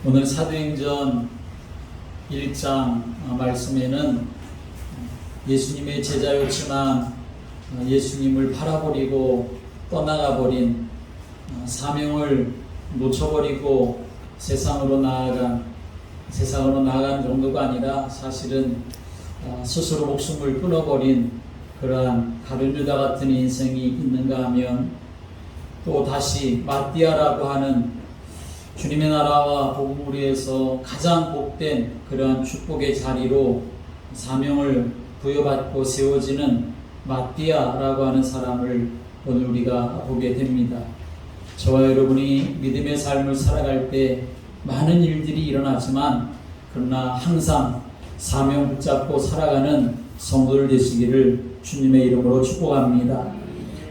오늘 사도행전 1장 말씀에는 예수님의 제자였지만 예수님을 팔아버리고 떠나가버린, 사명을 놓쳐버리고 세상으로 나아간 정도가 아니라 사실은 스스로 목숨을 끊어버린 그러한 다른 유다 같은 인생이 있는가 하면, 또 다시 마띠아라고 하는 주님의 나라와 복음을 위해서 가장 복된 그러한 축복의 자리로 사명을 부여받고 세워지는 마띠아라고 하는 사람을 오늘 우리가 보게 됩니다. 저와 여러분이 믿음의 삶을 살아갈 때 많은 일들이 일어나지만, 그러나 항상 사명 붙잡고 살아가는 성도들 되시기를 주님의 이름으로 축복합니다.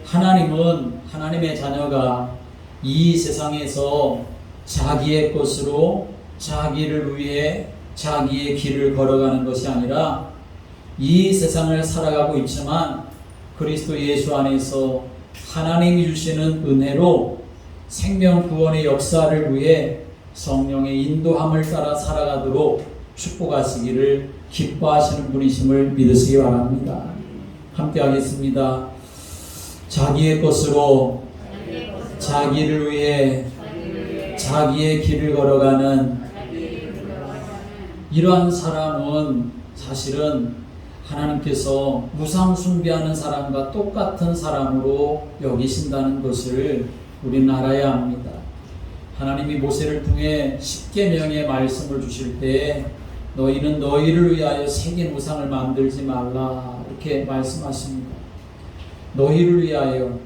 하나님은 하나님의 자녀가 이 세상에서 자기의 것으로 자기를 위해 자기의 길을 걸어가는 것이 아니라, 이 세상을 살아가고 있지만 그리스도 예수 안에서 하나님이 주시는 은혜로 생명 구원의 역사를 위해 성령의 인도함을 따라 살아가도록 축복하시기를 기뻐하시는 분이심을 믿으시기 바랍니다. 함께 하겠습니다. 자기의 것으로 자기를 위해 자기의 길을 걸어가는 이러한 사람은 사실은 하나님께서 무상 숭배하는 사람과 똑같은 사람으로 여기신다는 것을 우리는 알아야 합니다. 하나님이 모세를 통해 십계명의 말씀을 주실 때 너희는 너희를 위하여 새긴 우상을 만들지 말라, 이렇게 말씀하십니다. 너희를 위하여,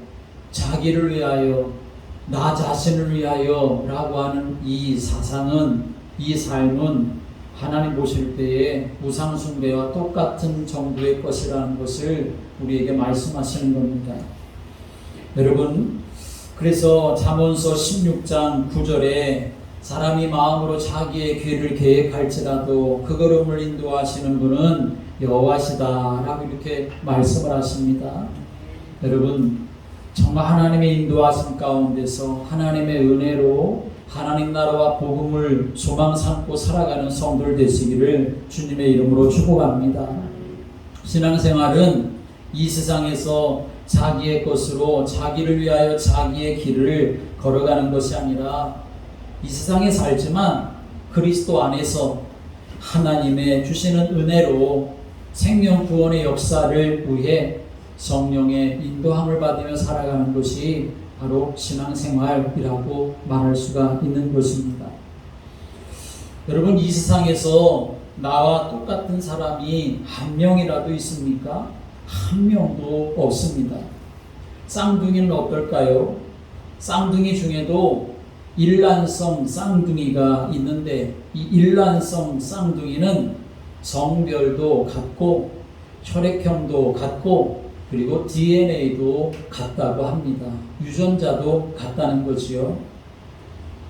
자기를 위하여, 나 자신을 위하여 라고 하는 이 사상은, 이 삶은 하나님 보실 때에 우상 숭배와 똑같은 정도의 것이라는 것을 우리에게 말씀하시는 겁니다. 여러분, 그래서 잠언서 16장 9절에 사람이 마음으로 자기의 길을 계획할지라도 그 걸음을 인도하시는 분은 여호와시다 라고 이렇게 말씀을 하십니다. 여러분, 정말 하나님의 인도하심 가운데서 하나님의 은혜로 하나님 나라와 복음을 소망 삼고 살아가는 성도들 되시기를 주님의 이름으로 축복합니다. 신앙생활은 이 세상에서 자기의 것으로 자기를 위하여 자기의 길을 걸어가는 것이 아니라, 이 세상에 살지만 그리스도 안에서 하나님의 주시는 은혜로 생명 구원의 역사를 위해 성령의 인도함을 받으며 살아가는 것이 바로 신앙생활이라고 말할 수가 있는 것입니다. 여러분, 이 세상에서 나와 똑같은 사람이 한 명이라도 있습니까? 한 명도 없습니다. 쌍둥이는 어떨까요? 쌍둥이 중에도 일란성 쌍둥이가 있는데, 이 일란성 쌍둥이는 성별도 같고 혈액형도 같고 그리고 DNA도 같다고 합니다. 유전자도 같다는 거지요.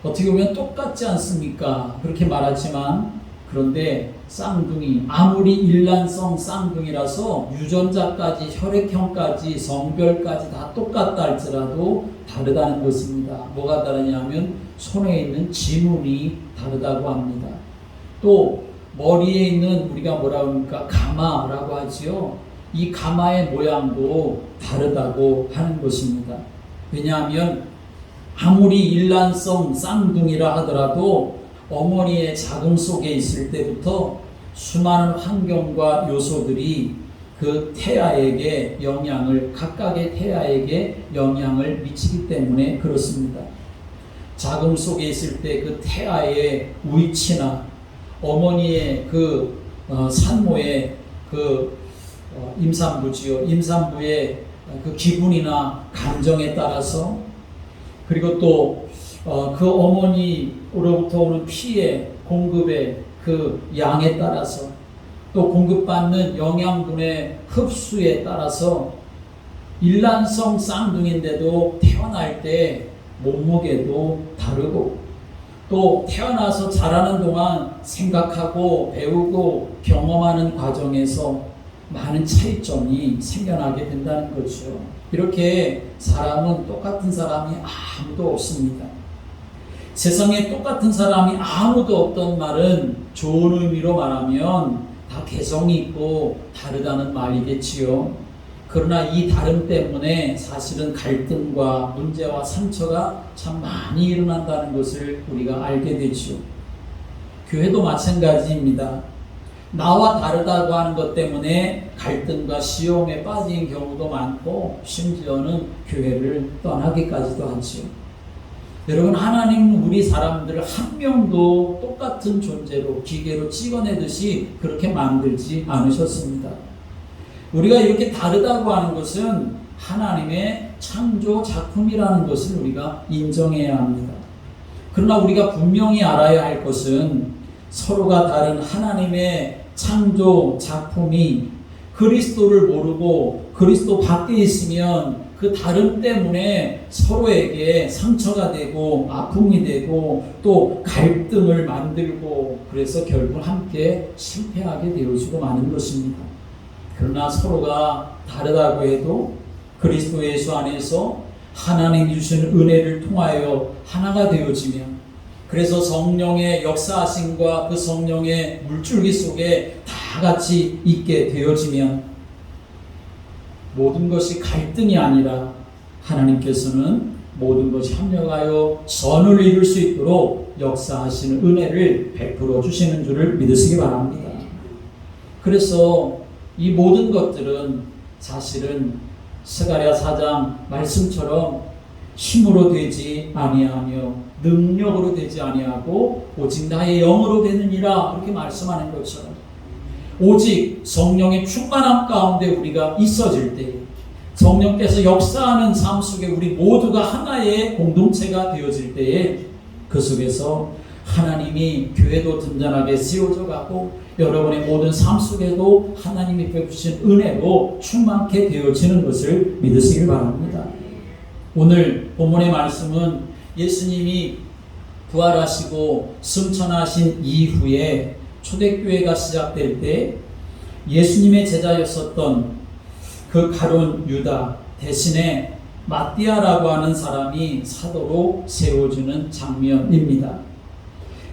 어떻게 보면 똑같지 않습니까? 그렇게 말하지만, 그런데 쌍둥이, 아무리 일란성 쌍둥이라서 유전자까지 혈액형까지 성별까지 다 똑같다 할지라도 다르다는 것입니다. 뭐가 다르냐면 손에 있는 지문이 다르다고 합니다. 또 머리에 있는, 우리가 뭐라고 합니까? 가마라고 하지요. 이 가마의 모양도 다르다고 하는 것입니다. 왜냐하면 아무리 일란성 쌍둥이라 하더라도 어머니의 자궁 속에 있을 때부터 수많은 환경과 요소들이 그 태아에게 각각의 태아에게 영향을 미치기 때문에 그렇습니다. 자궁 속에 있을 때 그 태아의 위치나 어머니의 그 산모의 그 임산부지요. 임산부의 그 기분이나 감정에 따라서, 그리고 또 그 어머니로부터 오는 피의 공급의 그 양에 따라서, 또 공급받는 영양분의 흡수에 따라서 일란성 쌍둥이인데도 태어날 때 몸무게도 다르고, 또 태어나서 자라는 동안 생각하고 배우고 경험하는 과정에서 많은 차이점이 생겨나게 된다는 거죠. 이렇게 사람은 똑같은 사람이 아무도 없습니다. 세상에 똑같은 사람이 아무도 없던 말은 좋은 의미로 말하면 다 개성이 있고 다르다는 말이겠지요. 그러나 이 다름 때문에 사실은 갈등과 문제와 상처가 참 많이 일어난다는 것을 우리가 알게 되죠. 교회도 마찬가지입니다. 나와 다르다고 하는 것 때문에 갈등과 시험에 빠진 경우도 많고 심지어는 교회를 떠나기까지도 하죠. 여러분, 하나님은 우리 사람들을 한 명도 똑같은 존재로 기계로 찍어내듯이 그렇게 만들지 않으셨습니다. 우리가 이렇게 다르다고 하는 것은 하나님의 창조 작품이라는 것을 우리가 인정해야 합니다. 그러나 우리가 분명히 알아야 할 것은 서로가 다른 하나님의 창조 작품이 그리스도를 모르고 그리스도 밖에 있으면 그 다름 때문에 서로에게 상처가 되고 아픔이 되고 또 갈등을 만들고 그래서 결국 함께 실패하게 되어지고 마는 것입니다. 그러나 서로가 다르다고 해도 그리스도 예수 안에서 하나님이 주신 은혜를 통하여 하나가 되어지면, 그래서 성령의 역사하심과 그 성령의 물줄기 속에 다 같이 있게 되어지면 모든 것이 갈등이 아니라 하나님께서는 모든 것이 합력하여 선을 이룰 수 있도록 역사하시는 은혜를 베풀어 주시는 줄을 믿으시기 바랍니다. 그래서 이 모든 것들은 사실은 스가랴 4장 말씀처럼 힘으로 되지 아니하며 능력으로 되지 아니하고 오직 나의 영으로 되느니라, 그렇게 말씀하는 것처럼 오직 성령의 충만함 가운데 우리가 있어질 때, 성령께서 역사하는 삶 속에 우리 모두가 하나의 공동체가 되어질 때에 그 속에서 하나님이 교회도 든든하게 세워져 가고 여러분의 모든 삶 속에도 하나님이 베푸신 은혜로 충만케 되어지는 것을 믿으시길 바랍니다. 오늘 본문의 말씀은 예수님이 부활하시고 승천하신 이후에 초대교회가 시작될 때 예수님의 제자였었던 그 가룟 유다 대신에 마띠아라고 하는 사람이 사도로 세워주는 장면입니다.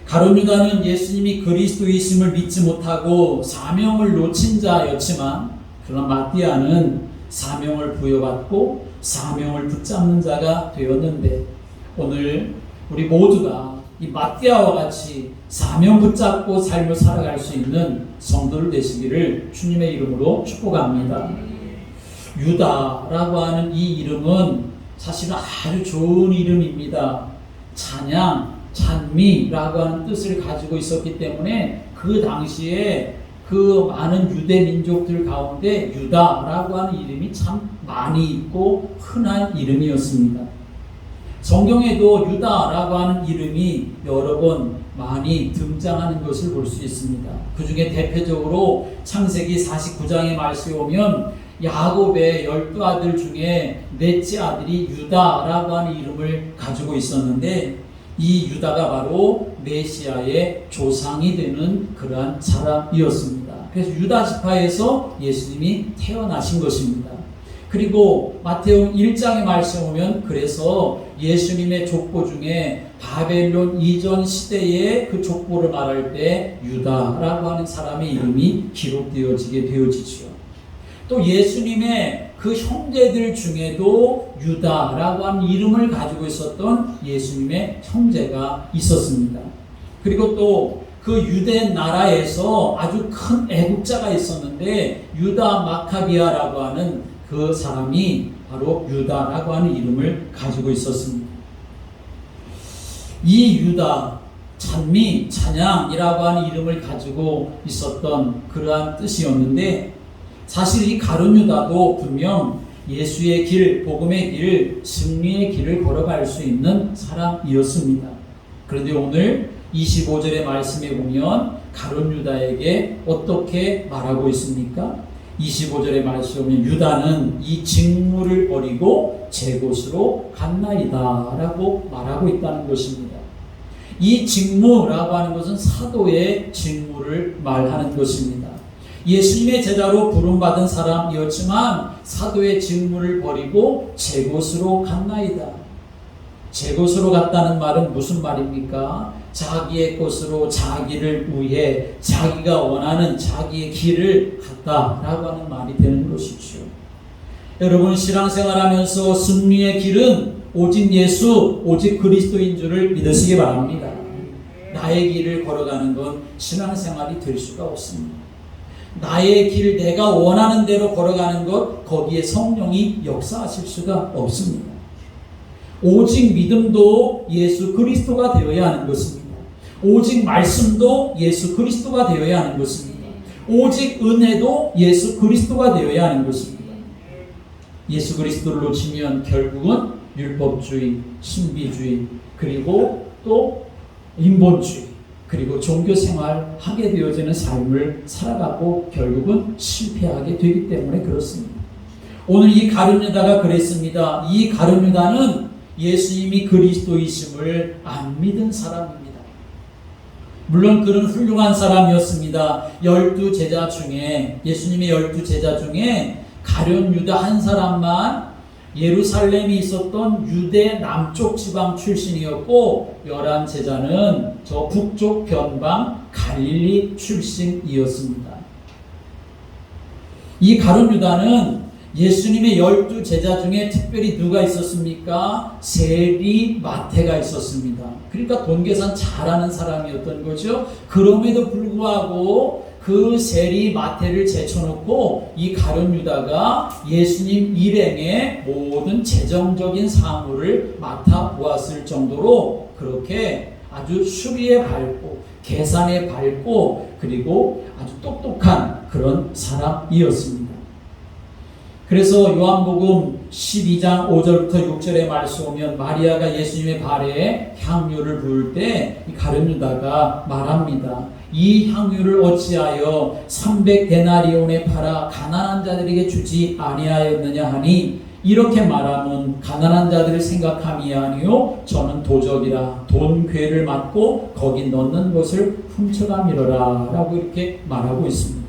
가룟 유다는 예수님이 그리스도이심을 믿지 못하고 사명을 놓친 자였지만, 그러나 마띠아는 사명을 부여받고 사명을 붙잡는 자가 되었는데, 오늘 우리 모두가 이 마띠아와 같이 사명 붙잡고 삶을 살아갈 수 있는 성도들 되시기를 주님의 이름으로 축복합니다. 유다라고 하는 이 이름은 사실은 아주 좋은 이름입니다. 찬양, 찬미라고 하는 뜻을 가지고 있었기 때문에 그 당시에 그 많은 유대 민족들 가운데 유다라고 하는 이름이 참 많이 있고 흔한 이름이었습니다. 성경에도 유다라고 하는 이름이 여러 번 많이 등장하는 것을 볼 수 있습니다. 그 중에 대표적으로 창세기 49장의 말씀에 오면 야곱의 12아들 중에 넷째 아들이 유다라고 하는 이름을 가지고 있었는데, 이 유다가 바로 메시아의 조상이 되는 그러한 사람이었습니다. 그래서 유다 지파에서 예수님이 태어나신 것입니다. 그리고 마태복음 1장에 말씀 보면 그래서 예수님의 족보 중에 바벨론 이전 시대의 그 족보를 말할 때 유다라고 하는 사람의 이름이 기록되어지게 되어지죠. 또 예수님의 그 형제들 중에도 유다라고 하는 이름을 가지고 있었던 예수님의 형제가 있었습니다. 그리고 또 그 유대 나라에서 아주 큰 애국자가 있었는데 유다 마카비아라고 하는 그 사람이 바로 유다라고 하는 이름을 가지고 있었습니다. 이 유다, 찬미, 찬양이라고 하는 이름을 가지고 있었던 그러한 뜻이었는데, 사실 이 가룟 유다도 분명 예수의 길, 복음의 길, 승리의 길을 걸어갈 수 있는 사람이었습니다. 그런데 오늘 25절의 말씀에 보면 가룟 유다에게 어떻게 말하고 있습니까? 25절의 말씀에 보면 유다는 이 직무를 버리고 제 곳으로 갔나이다 라고 말하고 있다는 것입니다. 이 직무라고 하는 것은 사도의 직무를 말하는 것입니다. 예수님의 제자로 부름받은 사람이었지만 사도의 직무를 버리고 제 곳으로 갔나이다. 제 것으로 갔다는 말은 무슨 말입니까? 자기의 것으로 자기를 위해 자기가 원하는 자기의 길을 갔다라고 하는 말이 되는 것이죠. 여러분, 신앙생활하면서 승리의 길은 오직 예수, 오직 그리스도인 줄을 믿으시기 바랍니다. 나의 길을 걸어가는 건 신앙생활이 될 수가 없습니다. 나의 길, 내가 원하는 대로 걸어가는 것, 거기에 성령이 역사하실 수가 없습니다. 오직 믿음도 예수 그리스도가 되어야 하는 것입니다. 오직 말씀도 예수 그리스도가 되어야 하는 것입니다. 오직 은혜도 예수 그리스도가 되어야 하는 것입니다. 예수 그리스도를 놓치면 결국은 율법주의, 신비주의, 그리고 또 인본주의, 그리고 종교생활 하게 되어지는 삶을 살아가고 결국은 실패하게 되기 때문에 그렇습니다. 오늘 이 가룟유다가 그랬습니다. 이 가룟유다는 예수님이 그리스도이심을 안 믿은 사람입니다. 물론 그는 훌륭한 사람이었습니다. 12제자 중에, 예수님의 12제자 중에 가룟유다 한 사람만 예루살렘에 있었던 유대 남쪽 지방 출신이었고 11제자는 저 북쪽 변방 갈릴리 출신이었습니다. 이 가룟유다는 예수님의 12제자 중에 특별히 누가 있었습니까? 세리 마태가 있었습니다. 그러니까 돈 계산 잘하는 사람이었던 거죠. 그럼에도 불구하고 그 세리 마태를 제쳐놓고 이 가룟유다가 예수님 일행의 모든 재정적인 사물을 맡아보았을 정도로 그렇게 아주 수리에 밝고 계산에 밝고 그리고 아주 똑똑한 그런 사람이었습니다. 그래서 요한복음 12장 5절부터 6절의 말씀 오면 마리아가 예수님의 발에 향유를 부을 때 이 가룟유다가 말합니다. 이 향유를 어찌하여 300데나리온에 팔아 가난한 자들에게 주지 아니하였느냐 하니 이렇게 말하면 가난한 자들을 생각함이 아니요 저는 도적이라 돈 괴를 맞고 거기 넣는 것을 훔쳐감이로라 라고 이렇게 말하고 있습니다.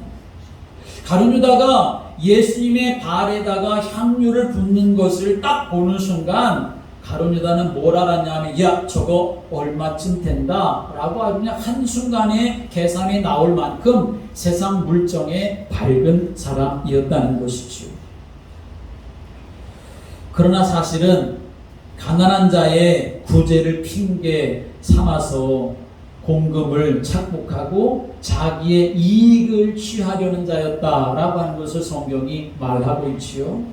가룟유다가 예수님의 발에다가 향유를 붓는 것을 딱 보는 순간 가룟유다는 뭘 알았냐면 야 저거 얼마쯤 된다 라고 아주 그냥 한순간에 계산이 나올 만큼 세상 물정에 밝은 사람이었다는 것이죠. 그러나 사실은 가난한 자의 구제를 핑계 삼아서 공금을 착복하고 자기의 이익을 취하려는 자였다라고 하는 것을 성경이 말하고 있지요.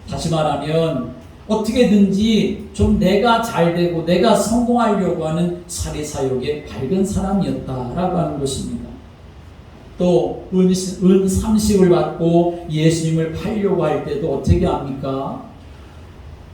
다시 말하면 어떻게든지 좀 내가 잘되고 내가 성공하려고 하는 사리사욕의 밝은 사람이었다라고 하는 것입니다. 또 은 30을 받고 예수님을 팔려고 할 때도 어떻게 합니까?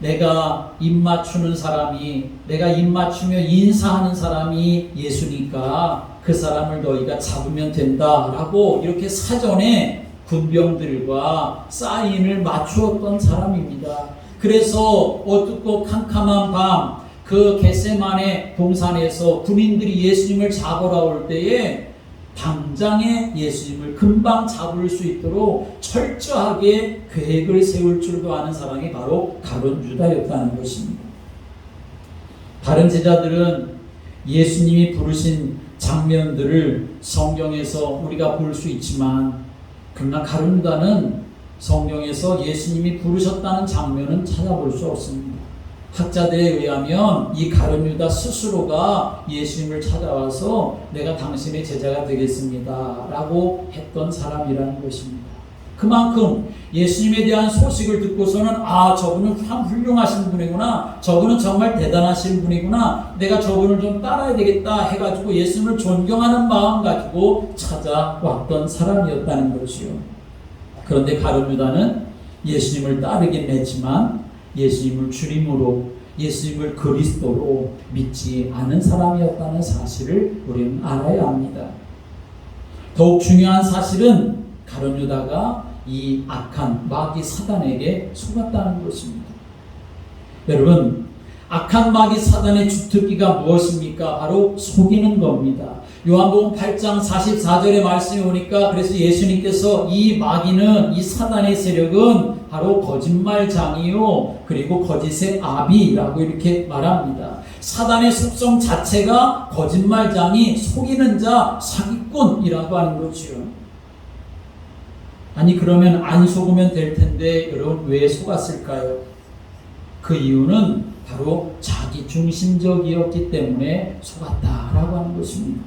내가 입 맞추는 사람이, 내가 입 맞추며 인사하는 사람이 예수니까 그 사람을 너희가 잡으면 된다라고 이렇게 사전에 군병들과 사인을 맞추었던 사람입니다. 그래서 어둡고 캄캄한 밤 그 겟세마네 동산에서 군인들이 예수님을 잡으러 올 때에 당장에 예수님을 금방 잡을 수 있도록 철저하게 계획을 세울 줄도 아는 사람이 바로 가룟유다였다는 것입니다. 다른 제자들은 예수님이 부르신 장면들을 성경에서 우리가 볼 수 있지만 그러나 가룟유다는 성경에서 예수님이 부르셨다는 장면은 찾아볼 수 없습니다. 학자들에 의하면 이 가룟유다 스스로가 예수님을 찾아와서 내가 당신의 제자가 되겠습니다 라고 했던 사람이라는 것입니다. 그만큼 예수님에 대한 소식을 듣고서는 아 저분은 참 훌륭하신 분이구나, 저분은 정말 대단하신 분이구나, 내가 저분을 좀 따라야 되겠다 해가지고 예수님을 존경하는 마음 가지고 찾아왔던 사람이었다는 것이요. 그런데 가룟유다는 예수님을 따르긴 했지만 예수님을 주님으로, 예수님을 그리스도로 믿지 않은 사람이었다는 사실을 우리는 알아야 합니다. 더욱 중요한 사실은 가룟유다가 이 악한 마귀 사단에게 속았다는 것입니다. 여러분, 악한 마귀 사단의 주특기가 무엇입니까? 바로 속이는 겁니다. 요한복음 8장 44절의 말씀이 오니까 그래서 예수님께서 이 마귀는, 이 사단의 세력은 바로 거짓말장이요 그리고 거짓의 아비라고 이렇게 말합니다. 사단의 속성 자체가 거짓말장이, 속이는 자, 사기꾼이라고 하는 거죠. 아니 그러면 안 속으면 될 텐데 여러분 왜 속았을까요? 그 이유는 바로 자기 중심적이었기 때문에 속았다라고 하는 것입니다.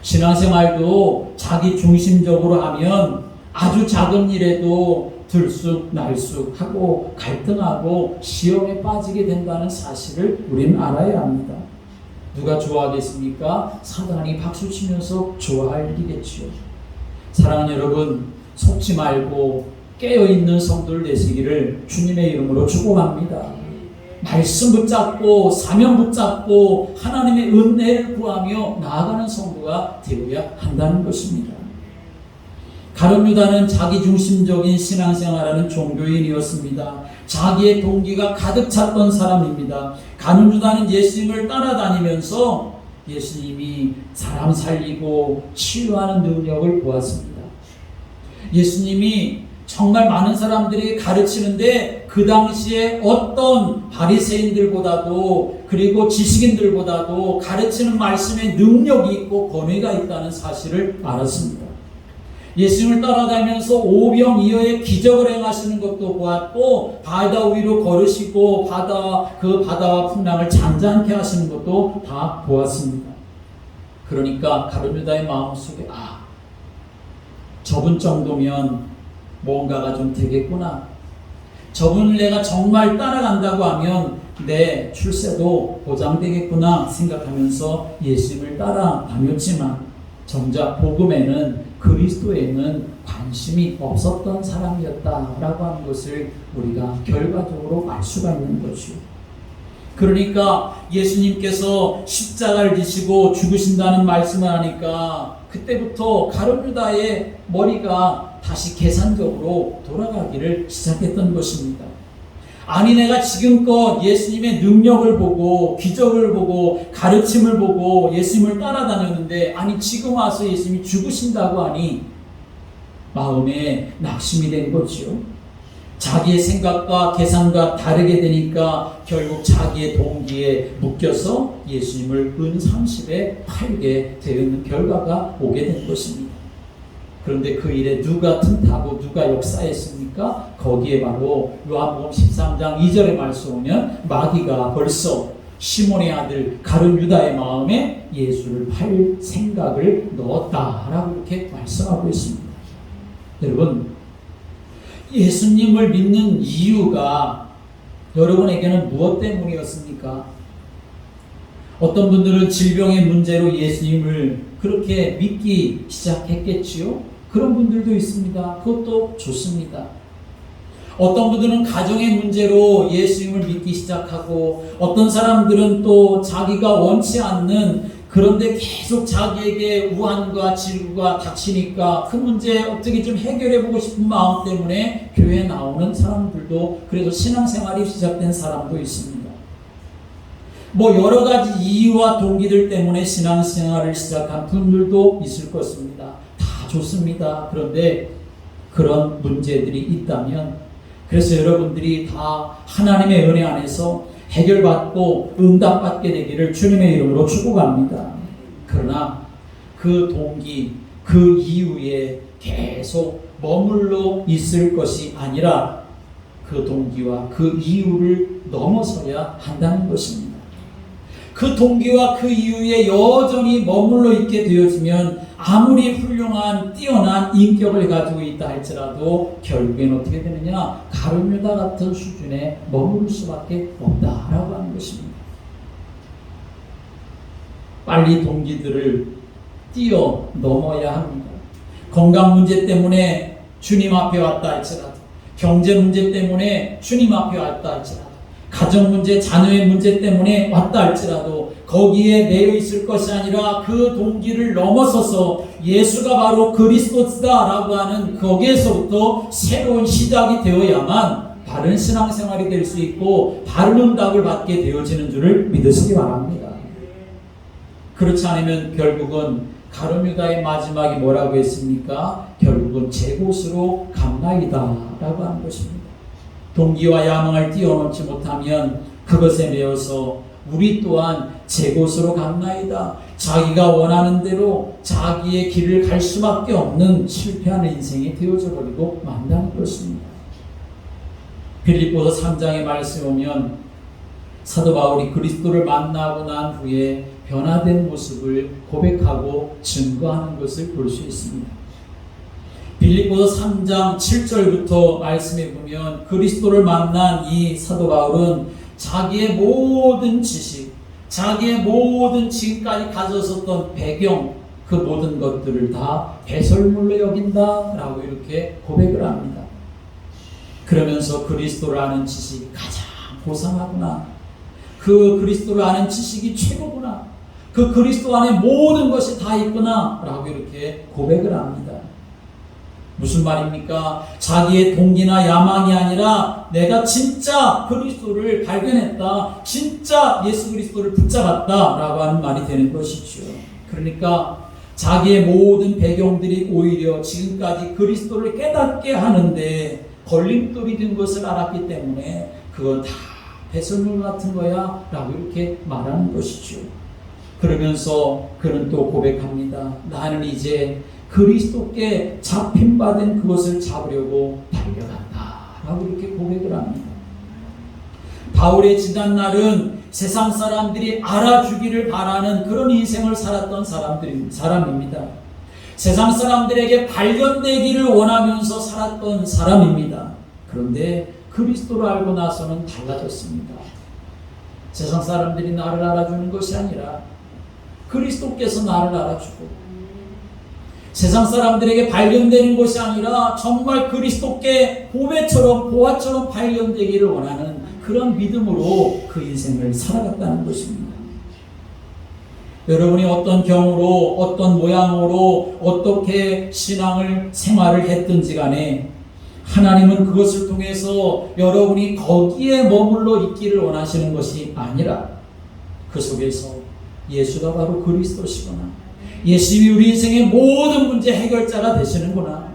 신앙생활도 자기 중심적으로 하면 아주 작은 일에도 들쑥 날쑥 하고 갈등하고 시험에 빠지게 된다는 사실을 우리는 알아야 합니다. 누가 좋아하겠습니까? 사단이 박수치면서 좋아할 일이겠지요. 사랑하는 여러분, 속지 말고 깨어있는 성도들 되시기를 주님의 이름으로 축복합니다. 말씀 붙잡고 사명 붙잡고 하나님의 은혜를 구하며 나아가는 성도가 되어야 한다는 것입니다. 가룟 유다는 자기중심적인 신앙생활하는 종교인이었습니다. 자기의 동기가 가득 찼던 사람입니다. 가룟 유다는 예수님을 따라다니면서 예수님이 사람 살리고 치유하는 능력을 보았습니다. 예수님이 정말 많은 사람들이 가르치는데 그 당시에 어떤 바리새인들보다도 그리고 지식인들보다도 가르치는 말씀에 능력이 있고 권위가 있다는 사실을 알았습니다. 예수님을 따라다니면서 오병이어의 기적을 행하시는 것도 보았고 바다 위로 걸으시고 바다와 풍랑을 잔잔케 하시는 것도 다 보았습니다. 그러니까 가룟 유다의 마음속에 저분 정도면 뭔가가 좀 되겠구나. 저분을 내가 정말 따라간다고 하면 내 출세도 보장되겠구나 생각하면서 예수님을 따라다녔지만 정작 복음에는 그리스도에는 관심이 없었던 사람이었다라고 하는 것을 우리가 결과적으로 알 수가 있는 것이요. 그러니까 예수님께서 십자가를 지시고 죽으신다는 말씀을 하니까 그때부터 가룟 유다의 머리가 다시 계산적으로 돌아가기를 시작했던 것입니다. 아니 내가 지금껏 예수님의 능력을 보고 기적을 보고 가르침을 보고 예수님을 따라다녔는데 아니 지금 와서 예수님이 죽으신다고 하니 마음에 낙심이 된 거지요. 자기의 생각과 계산과 다르게 되니까 결국 자기의 동기에 묶여서 예수님을 은30에 팔게 되는 결과가 오게 된 것입니다. 그런데 그 일에 누가 틈타고 누가 역사했습니까? 거기에 바로 요한복음 13장 2절의 말씀 보면 마귀가 벌써 시몬의 아들 가룟 유다의 마음에 예수를 팔 생각을 넣었다라고 이렇게 말씀하고 있습니다. 여러분, 예수님을 믿는 이유가 여러분에게는 무엇 때문이었습니까? 어떤 분들은 질병의 문제로 예수님을 그렇게 믿기 시작했겠지요? 그런 분들도 있습니다. 그것도 좋습니다. 어떤 분들은 가정의 문제로 예수님을 믿기 시작하고 어떤 사람들은 또 자기가 원치 않는 그런데 계속 자기에게 우환과 질구가 닥치니까 그 문제 어떻게 좀 해결해보고 싶은 마음 때문에 교회에 나오는 사람들도 그래도 신앙생활이 시작된 사람도 있습니다. 여러 가지 이유와 동기들 때문에 신앙생활을 시작한 분들도 있을 것입니다. 다 좋습니다. 그런데 그런 문제들이 있다면 그래서 여러분들이 다 하나님의 은혜 안에서 해결받고 응답받게 되기를 주님의 이름으로 축복합니다. 그러나 그 동기, 그 이유에 계속 머물러 있을 것이 아니라 그 동기와 그 이유를 넘어서야 한다는 것입니다. 그 동기와 그 이유에 여전히 머물러 있게 되어지면 아무리 훌륭한 뛰어난 인격을 가지고 있다 할지라도 결국엔 어떻게 되느냐? 가룟 유다 같은 수준에 머무를 수밖에 없다라고 하는 것입니다. 빨리 동기들을 뛰어넘어야 합니다. 건강 문제 때문에 주님 앞에 왔다 할지라도, 경제 문제 때문에 주님 앞에 왔다 할지라도, 가정 문제, 자녀의 문제 때문에 왔다 할지라도 거기에 매여 있을 것이 아니라 그 동기를 넘어서서 예수가 바로 그리스도다라고 하는 거기에서부터 새로운 시작이 되어야만 바른 신앙생활이 될 수 있고 바른 응답을 받게 되어지는 줄을 믿으시기 바랍니다. 그렇지 않으면 결국은 가룟 유다의 마지막이 뭐라고 했습니까? 결국은 제 곳으로 갑나이다 라고 하는 것입니다. 동기와 야망을 뛰어넘지 못하면 그것에 매여서 우리 또한 제 곳으로 갑나이다. 자기가 원하는 대로 자기의 길을 갈 수밖에 없는 실패하는 인생이 되어져 버리고 만다는 것입니다. 빌립보서 3장의 말씀에 오면 사도 바울이 그리스도를 만나고 난 후에 변화된 모습을 고백하고 증거하는 것을 볼 수 있습니다. 빌립보서 3장 7절부터 말씀해 보면 그리스도를 만난 이 사도 바울은 자기의 모든 지식, 자기의 모든 지금까지 가졌었던 배경, 그 모든 것들을 다 배설물로 여긴다 라고 이렇게 고백을 합니다. 그러면서 그리스도를 아는 지식이 가장 고상하구나, 그 그리스도를 아는 지식이 최고구나, 그 그리스도 안에 모든 것이 다 있구나 라고 이렇게 고백을 합니다. 무슨 말입니까? 자기의 동기나 야망이 아니라 내가 진짜 그리스도를 발견했다, 진짜 예수 그리스도를 붙잡았다 라고 하는 말이 되는 것이죠. 그러니까 자기의 모든 배경들이 오히려 지금까지 그리스도를 깨닫게 하는데 걸림돌이 된 것을 알았기 때문에 그건 다 배설물 같은 거야 라고 이렇게 말하는 것이죠. 그러면서 그는 또 고백합니다. 나는 이제 그리스도께 잡힘받은 그것을 잡으려고 달려간다 라고 이렇게 고백을 합니다. 바울의 지난날은 세상 사람들이 알아주기를 바라는 그런 인생을 살았던 사람입니다. 세상 사람들에게 발견되기를 원하면서 살았던 사람입니다. 그런데 그리스도를 알고 나서는 달라졌습니다. 세상 사람들이 나를 알아주는 것이 아니라 그리스도께서 나를 알아주고, 세상 사람들에게 발견되는 것이 아니라 정말 그리스도께 보배처럼 보화처럼 발견되기를 원하는 그런 믿음으로 그 인생을 살아갔다는 것입니다. 여러분이 어떤 경우로, 어떤 모양으로, 어떻게 신앙을 생활을 했든지 간에 하나님은 그것을 통해서 여러분이 거기에 머물러 있기를 원하시는 것이 아니라 그 속에서 예수가 바로 그리스도시구나, 예수님이 우리 인생의 모든 문제 해결자가 되시는구나,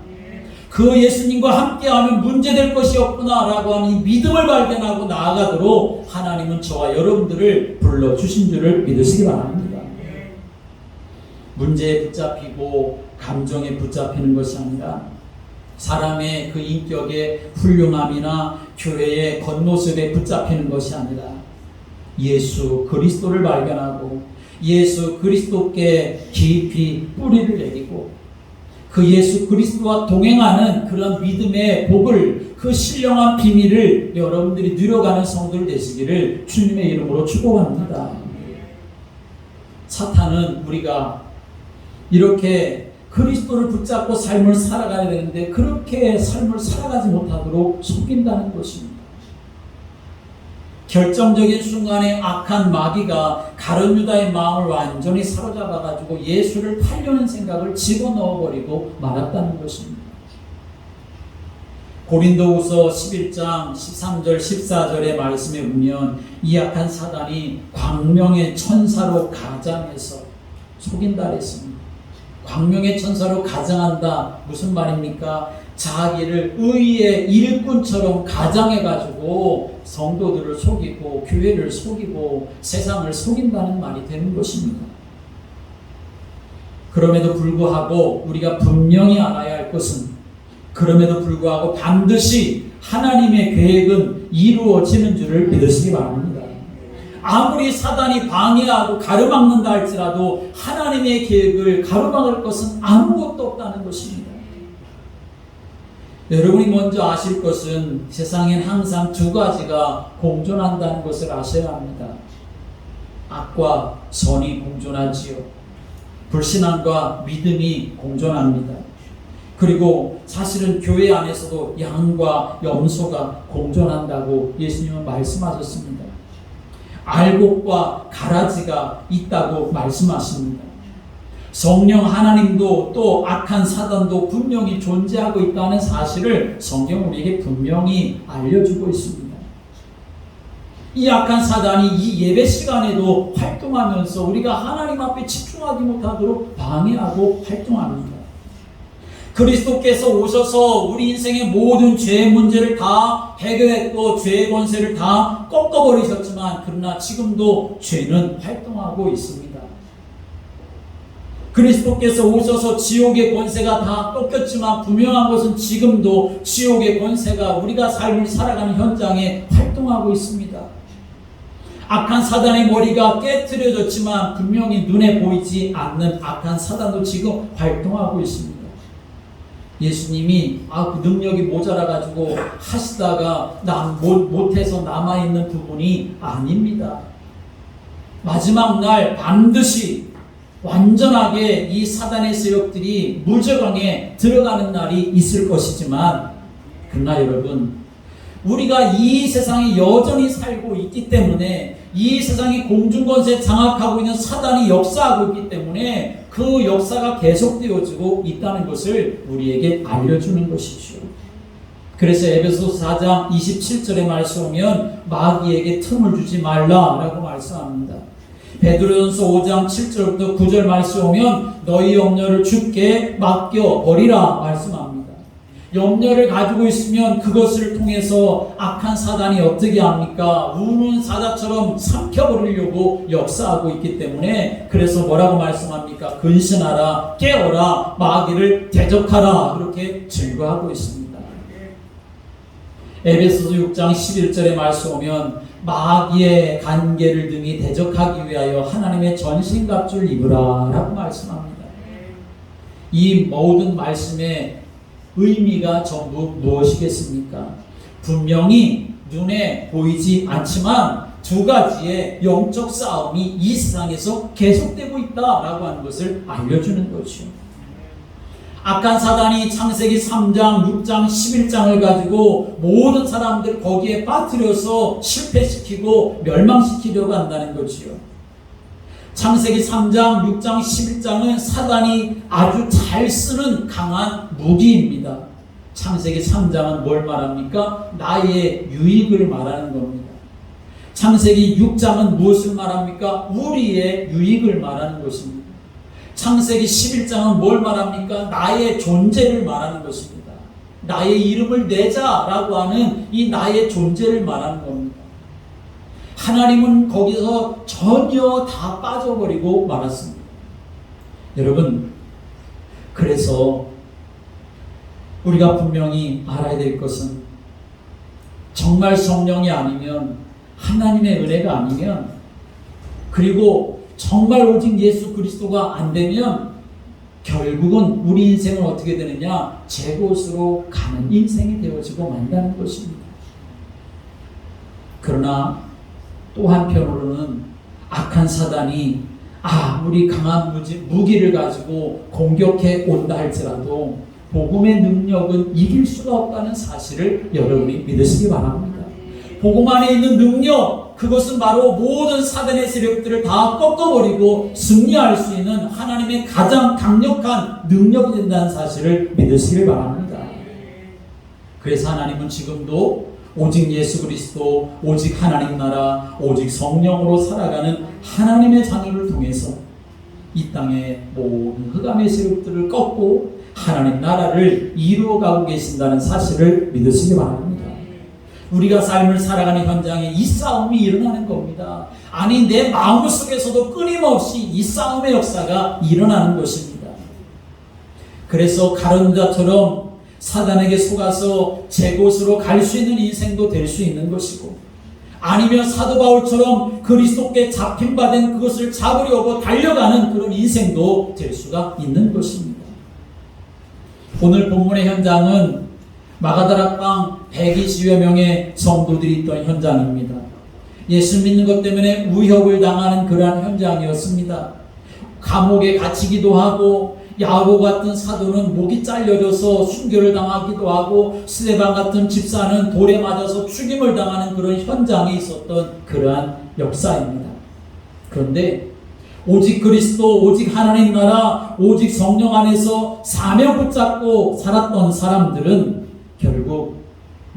그 예수님과 함께하면 문제될 것이 없구나 라고 하는 이 믿음을 발견하고 나아가도록 하나님은 저와 여러분들을 불러주신 줄을 믿으시기 바랍니다. 문제에 붙잡히고 감정에 붙잡히는 것이 아니라 사람의 그 인격의 훌륭함이나 교회의 겉모습에 붙잡히는 것이 아니라 예수 그리스도를 발견하고 예수 그리스도께 깊이 뿌리를 내리고 그 예수 그리스도와 동행하는 그런 믿음의 복을, 그 신령한 비밀을 여러분들이 누려가는 성도들 되시기를 주님의 이름으로 축복합니다. 사탄은 우리가 이렇게 그리스도를 붙잡고 삶을 살아가야 되는데 그렇게 삶을 살아가지 못하도록 속인다는 것입니다. 결정적인 순간에 악한 마귀가 가룟 유다의 마음을 완전히 사로잡아가지고 예수를 팔려는 생각을 집어넣어버리고 말았다는 것입니다. 고린도후서 11장 13절 14절의 말씀에 보면 이 악한 사단이 광명의 천사로 가장해서 속인다 했습니다. 광명의 천사로 가장한다, 무슨 말입니까? 자기를 의의 일꾼처럼 가장해가지고 성도들을 속이고 교회를 속이고 세상을 속인다는 말이 되는 것입니다. 그럼에도 불구하고 우리가 분명히 알아야 할 것은, 그럼에도 불구하고 반드시 하나님의 계획은 이루어지는 줄을 믿으시기 바랍니다. 아무리 사단이 방해하고 가로막는다 할지라도 하나님의 계획을 가로막을 것은 아무것도 없다는 것입니다. 여러분이 먼저 아실 것은 세상엔 항상 두 가지가 공존한다는 것을 아셔야 합니다. 악과 선이 공존하지요. 불신앙과 믿음이 공존합니다. 그리고 사실은 교회 안에서도 양과 염소가 공존한다고 예수님은 말씀하셨습니다. 알곡과 가라지가 있다고 말씀하십니다. 성령 하나님도 또 악한 사단도 분명히 존재하고 있다는 사실을 성경 우리에게 분명히 알려주고 있습니다. 이 악한 사단이 이 예배 시간에도 활동하면서 우리가 하나님 앞에 집중하지 못하도록 방해하고 활동합니다. 그리스도께서 오셔서 우리 인생의 모든 죄의 문제를 다 해결했고 죄의 권세를 다 꺾어버리셨지만 그러나 지금도 죄는 활동하고 있습니다. 그리스도께서 오셔서 지옥의 권세가 다 꺾였지만 분명한 것은 지금도 지옥의 권세가 우리가 삶을 살아가는 현장에 활동하고 있습니다. 악한 사단의 머리가 깨트려졌지만 분명히 눈에 보이지 않는 악한 사단도 지금 활동하고 있습니다. 예수님이 그 능력이 모자라가지고 하시다가 못해서 남아있는 부분이 아닙니다. 마지막 날 반드시 완전하게 이 사단의 세력들이 무저강에 들어가는 날이 있을 것이지만 그러나 여러분, 우리가 이 세상에 여전히 살고 있기 때문에 이 세상의 공중권세 장악하고 있는 사단이 역사하고 있기 때문에 그 역사가 계속되어지고 있다는 것을 우리에게 알려주는 것이죠. 그래서 에베소서 4장 27절의 말씀 오면 마귀에게 틈을 주지 말라라고 말씀합니다. 베드로전서 5장 7절부터 9절 말씀 오면 너희 염려를 주께 맡겨버리라 말씀합니다. 염려를 가지고 있으면 그것을 통해서 악한 사단이 어떻게 합니까? 우는 사자처럼 삼켜버리려고 역사하고 있기 때문에 그래서 뭐라고 말씀합니까? 근신하라, 깨어라, 마귀를 대적하라 그렇게 증거하고 있습니다. 에베소서 6장 11절의 말씀 오면 마귀의 간계를 등이 대적하기 위하여 하나님의 전신갑주를 입으라 라고 말씀합니다. 이 모든 말씀의 의미가 전부 무엇이겠습니까? 분명히 눈에 보이지 않지만 두 가지의 영적 싸움이 이 세상에서 계속되고 있다라고 하는 것을 알려주는 거죠. 악한 사단이 창세기 3장, 6장, 11장을 가지고 모든 사람들 거기에 빠뜨려서 실패시키고 멸망시키려고 한다는 거지요. 창세기 3장, 6장, 11장은 사단이 아주 잘 쓰는 강한 무기입니다. 창세기 3장은 뭘 말합니까? 나의 유익을 말하는 겁니다. 창세기 6장은 무엇을 말합니까? 우리의 유익을 말하는 것입니다. 창세기 11장은 뭘 말합니까? 나의 존재를 말하는 것입니다. 나의 이름을 내자라고 하는 이 나의 존재를 말하는 겁니다. 하나님은 거기서 전혀 다 빠져버리고 말았습니다. 여러분, 그래서 우리가 분명히 알아야 될 것은 정말 성령이 아니면 하나님의 은혜가 아니면 그리고 정말 오직 예수 그리스도가 안 되면 결국은 우리 인생은 어떻게 되느냐? 제 곳으로 가는 인생이 되어지고 만다는 것입니다. 그러나 또 한편으로는 악한 사단이 아무리 강한 무기를 가지고 공격해 온다 할지라도 복음의 능력은 이길 수가 없다는 사실을 여러분이 믿으시기 바랍니다. 복음 안에 있는 능력, 그것은 바로 모든 사단의 세력들을 다 꺾어버리고 승리할 수 있는 하나님의 가장 강력한 능력이 된다는 사실을 믿으시길 바랍니다. 그래서 하나님은 지금도 오직 예수 그리스도, 오직 하나님 나라, 오직 성령으로 살아가는 하나님의 자녀를 통해서 이 땅의 모든 흑암의 세력들을 꺾고 하나님 나라를 이루어가고 계신다는 사실을 믿으시기 바랍니다. 우리가 삶을 살아가는 현장에 이 싸움이 일어나는 겁니다. 아니, 내 마음속에서도 끊임없이 이 싸움의 역사가 일어나는 것입니다. 그래서 가룟자처럼 사단에게 속아서 제 곳으로 갈 수 있는 인생도 될 수 있는 것이고, 아니면 사도 바울처럼 그리스도께 잡힌 바 된 그것을 잡으려고 달려가는 그런 인생도 될 수가 있는 것입니다. 오늘 본문의 현장은 마가다락방 120여 명의 성도들이 있던 현장입니다. 예수 믿는 것 때문에 위협을 당하는 그러한 현장이었습니다. 감옥에 갇히기도 하고, 야고 같은 사도는 목이 잘려져서 순교를 당하기도 하고, 스데반 같은 집사는 돌에 맞아서 죽임을 당하는 그런 현장에 있었던 그러한 역사입니다. 그런데 오직 그리스도, 오직 하나님 나라, 오직 성령 안에서 사명 붙잡고 살았던 사람들은 결국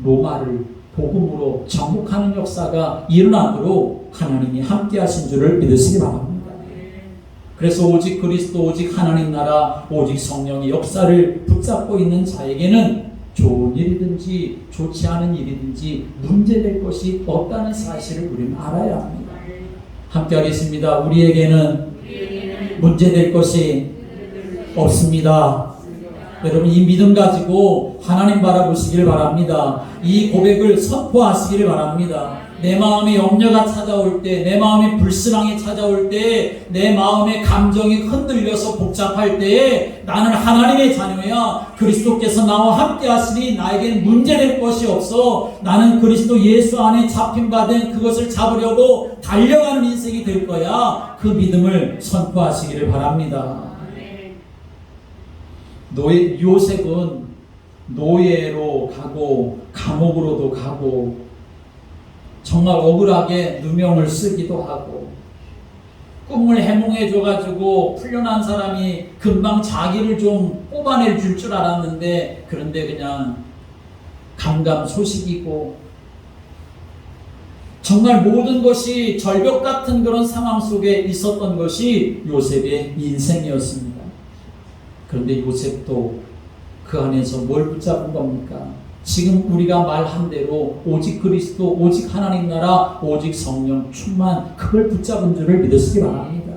로마를 복음으로 정복하는 역사가 일어나도록 하나님이 함께 하신 줄을 믿으시기 바랍니다. 그래서 오직 그리스도, 오직 하나님 나라, 오직 성령의 역사를 붙잡고 있는 자에게는 좋은 일이든지 좋지 않은 일이든지 문제될 것이 없다는 사실을 우리는 알아야 합니다. 함께 하겠습니다. 우리에게는 문제될 것이 없습니다. 여러분, 이 믿음 가지고 하나님 바라보시길 바랍니다. 이 고백을 선포하시길 바랍니다. 내 마음에 염려가 찾아올 때, 내 마음에 불신앙이 찾아올 때, 내 마음의 감정이 흔들려서 복잡할 때에 나는 하나님의 자녀야, 그리스도께서 나와 함께 하시니 나에게는 문제될 것이 없어, 나는 그리스도 예수 안에 잡힌 바 된 그것을 잡으려고 달려가는 인생이 될 거야. 그 믿음을 선포하시기를 바랍니다. 요셉은 노예로 가고 감옥으로도 가고 정말 억울하게 누명을 쓰기도 하고 꿈을 해몽해줘가지고 풀려난 사람이 금방 자기를 좀 뽑아낼 줄 알았는데 그런데 그냥 감감소식이고 정말 모든 것이 절벽 같은 그런 상황 속에 있었던 것이 요셉의 인생이었습니다. 그런데 요셉도 그 안에서 뭘 붙잡은 겁니까? 지금 우리가 말한 대로 오직 그리스도, 오직 하나님 나라, 오직 성령 충만, 그걸 붙잡은 줄을 믿으시기 바랍니다.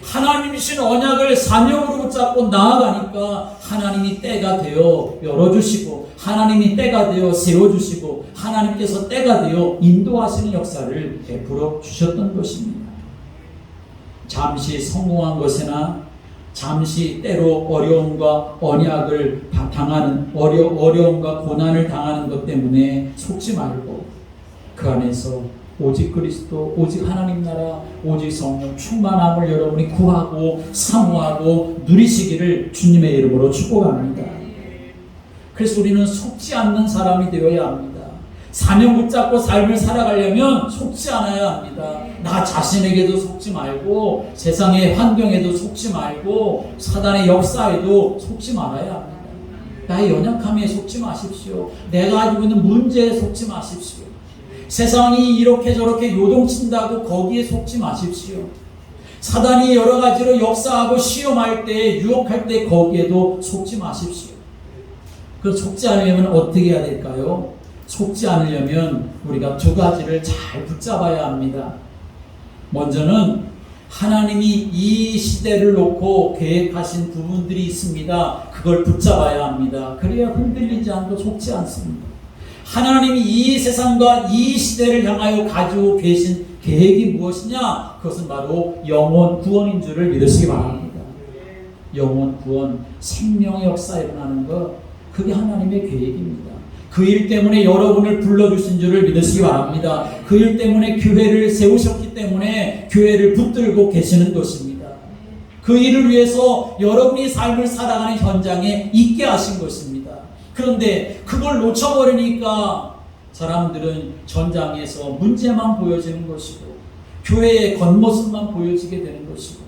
하나님이신 언약을 사명으로 붙잡고 나아가니까 하나님이 때가 되어 열어주시고 하나님이 때가 되어 세워주시고 하나님께서 때가 되어 인도하시는 역사를 베풀어 주셨던 것입니다. 잠시 성공한 것이나 잠시 때로 어려움과 언약을 당하는 어려움과 고난을 당하는 것 때문에 속지 말고 그 안에서 오직 그리스도, 오직 하나님 나라, 오직 성령 충만함을 여러분이 구하고 사모하고 누리시기를 주님의 이름으로 축복합니다. 그래서 우리는 속지 않는 사람이 되어야 합니다. 사명 붙잡고 삶을 살아가려면 속지 않아야 합니다. 나 자신에게도 속지 말고 세상의 환경에도 속지 말고 사단의 역사에도 속지 말아야 합니다. 나의 연약함에 속지 마십시오. 내가 가지고 있는 문제에 속지 마십시오. 세상이 이렇게 저렇게 요동친다고 거기에 속지 마십시오. 사단이 여러 가지로 역사하고 시험할 때, 유혹할 때 거기에도 속지 마십시오. 그 속지 않으려면 어떻게 해야 될까요? 속지 않으려면 우리가 두 가지를 잘 붙잡아야 합니다. 먼저는 하나님이 이 시대를 놓고 계획하신 부분들이 있습니다. 그걸 붙잡아야 합니다. 그래야 흔들리지 않고 속지 않습니다. 하나님이 이 세상과 이 시대를 향하여 가지고 계신 계획이 무엇이냐? 그것은 바로 영혼 구원인 줄을 믿으시기 바랍니다. 영혼 구원, 생명의 역사 일어나는 것, 그게 하나님의 계획입니다. 그 일 때문에 여러분을 불러주신 줄을 믿으시기 바랍니다. 그 일 때문에 교회를 세우셨기 때문에 교회를 붙들고 계시는 것입니다. 그 일을 위해서 여러분이 삶을 살아가는 현장에 있게 하신 것입니다. 그런데 그걸 놓쳐버리니까 사람들은 전장에서 문제만 보여지는 것이고 교회의 겉모습만 보여지게 되는 것이고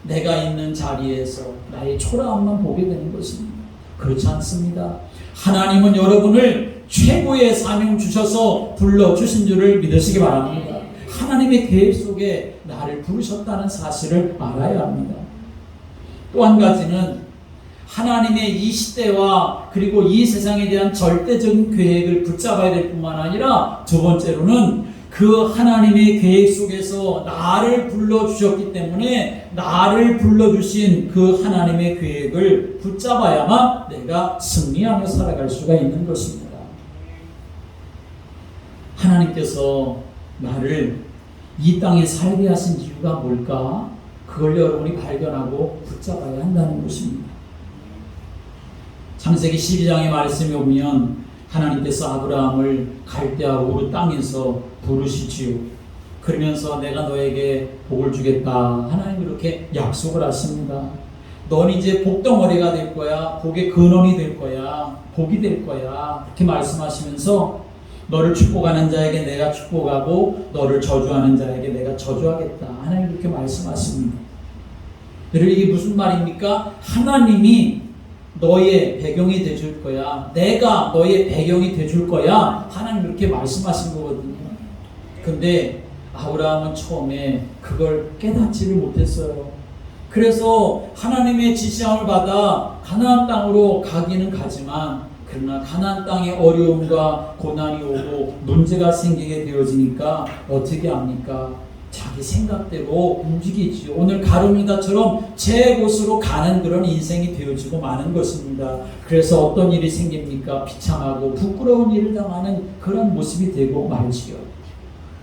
내가 있는 자리에서 나의 초라함만 보게 되는 것입니다. 그렇지 않습니다. 하나님은 여러분을 최고의 사명 주셔서 불러주신 줄을 믿으시기 바랍니다. 하나님의 계획 속에 나를 부르셨다는 사실을 알아야 합니다. 또 한 가지는 하나님의 이 시대와 그리고 이 세상에 대한 절대적인 계획을 붙잡아야 될 뿐만 아니라 두 번째로는 그 하나님의 계획 속에서 나를 불러주셨기 때문에 나를 불러주신 그 하나님의 계획을 붙잡아야만 내가 승리하며 살아갈 수가 있는 것입니다. 하나님께서 나를 이 땅에 살게 하신 이유가 뭘까? 그걸 여러분이 발견하고 붙잡아야 한다는 것입니다. 창세기 12장의 말씀에 보면 하나님께서 아브라함을 갈대아 우르 땅에서 부르시지요. 그러면서 내가 너에게 복을 주겠다. 하나님 그렇게 약속을 하십니다. 넌 이제 복덩어리가 될 거야. 복의 근원이 될 거야. 복이 될 거야. 그렇게 말씀하시면서 너를 축복하는 자에게 내가 축복하고 너를 저주하는 자에게 내가 저주하겠다. 하나님 그렇게 말씀하십니다. 여러분 이게 무슨 말입니까? 하나님이 너의 배경이 돼줄 거야. 내가 너의 배경이 돼줄 거야. 하나님 그렇게 말씀하신 거거든요. 근데 아브라함은 처음에 그걸 깨닫지를 못했어요. 그래서 하나님의 지시함을 받아 가나안 땅으로 가기는 가지만, 그러나 가나안 땅에 어려움과 고난이 오고 문제가 생기게 되어지니까 어떻게 합니까? 자기 생각대로 움직이지요. 오늘 가룟유다처럼 제 곳으로 가는 그런 인생이 되어지고 마는 것입니다. 그래서 어떤 일이 생깁니까? 비참하고 부끄러운 일을 당하는 그런 모습이 되고 말지요.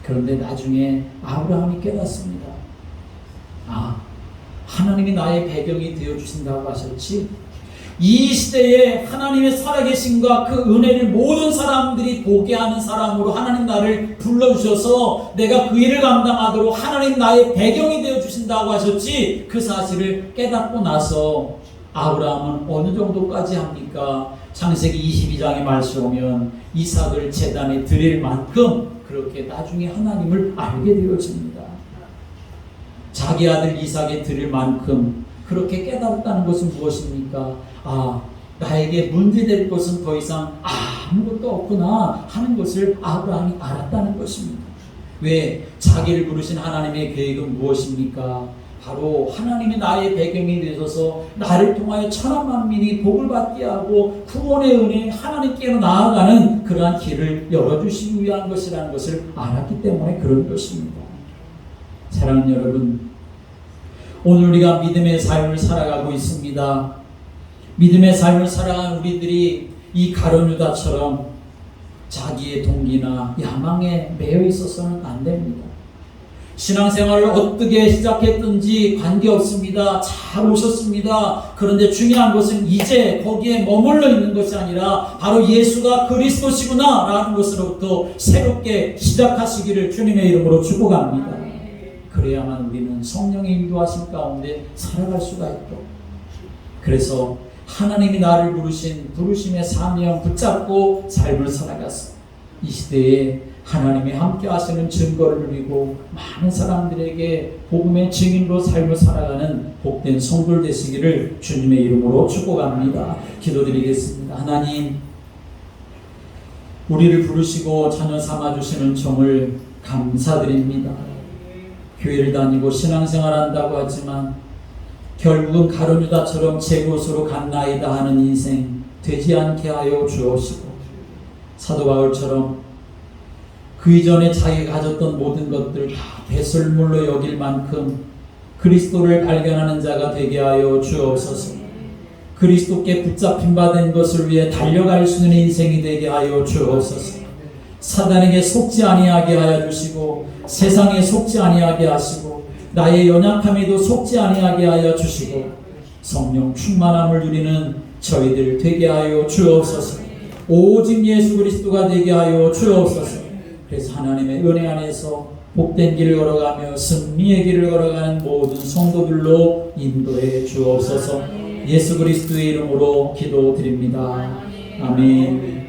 그런데 나중에 아브라함이 깨닫습니다. 하나님이 나의 배경이 되어주신다고 하셨지? 이 시대에 하나님의 살아계심과 그 은혜를 모든 사람들이 보게 하는 사람으로 하나님 나를 불러주셔서 내가 그 일을 감당하도록 하나님 나의 배경이 되어주신다고 하셨지, 그 사실을 깨닫고 나서 아브라함은 어느 정도까지 합니까? 창세기 22장의 말씀 오면 이삭을 제단에 드릴 만큼 그렇게 나중에 하나님을 알게 되어집니다. 자기 아들 이삭에 드릴 만큼 그렇게 깨달았다는 것은 무엇입니까? 나에게 문제될 것은 더 이상 아무것도 없구나 하는 것을 아브라함이 알았다는 것입니다. 왜? 자기를 부르신 하나님의 계획은 무엇입니까? 바로 하나님이 나의 배경이 되셔서 나를 통하여 천한 만민이 복을 받게 하고 구원의 은혜 하나님께로 나아가는 그러한 길을 열어주시기 위한 것이라는 것을 알았기 때문에 그런 것입니다. 사랑하는 여러분, 오늘 우리가 믿음의 삶을 살아가고 있습니다. 믿음의 삶을 살아가는 우리들이 이 가룟유다처럼 자기의 동기나 야망에 매여 있어서는 안 됩니다. 신앙생활을 어떻게 시작했든지 관계없습니다. 잘 오셨습니다. 그런데 중요한 것은 이제 거기에 머물러 있는 것이 아니라 바로 예수가 그리스도시구나 라는 것으로부터 새롭게 시작하시기를 주님의 이름으로 축복합니다. 그래야만 우리는 성령의 인도하심 가운데 살아갈 수가 있고, 그래서 하나님이 나를 부르신 부르심의 사명 붙잡고 삶을 살아갔어. 이 시대에 하나님이 함께 하시는 증거를 누리고 많은 사람들에게 복음의 증인으로 삶을 살아가는 복된 성도들 되시기를 주님의 이름으로 축복합니다. 기도드리겠습니다. 하나님, 우리를 부르시고 자녀 삼아주시는 정을 감사드립니다. 교회를 다니고 신앙생활 한다고 하지만 결국은 가룟유다처럼 제 곳으로 갔나이다 하는 인생 되지 않게 하여 주옵시고, 사도 바울처럼 그 이전에 자기가 가졌던 모든 것들 다 배설물로 여길 만큼 그리스도를 발견하는 자가 되게 하여 주옵소서. 그리스도께 붙잡힌 바 된 것을 위해 달려갈 수 있는 인생이 되게 하여 주옵소서. 사단에게 속지 아니하게 하여 주시고 세상에 속지 아니하게 하시고 나의 연약함에도 속지 아니하게 하여 주시고 성령 충만함을 누리는 저희들 되게 하여 주옵소서. 오직 예수 그리스도가 되게 하여 주옵소서. 그래서 하나님의 은혜 안에서 복된 길을 걸어가며 승리의 길을 걸어가는 모든 성도들로 인도해 주옵소서. 예수 그리스도의 이름으로 기도드립니다. 아멘.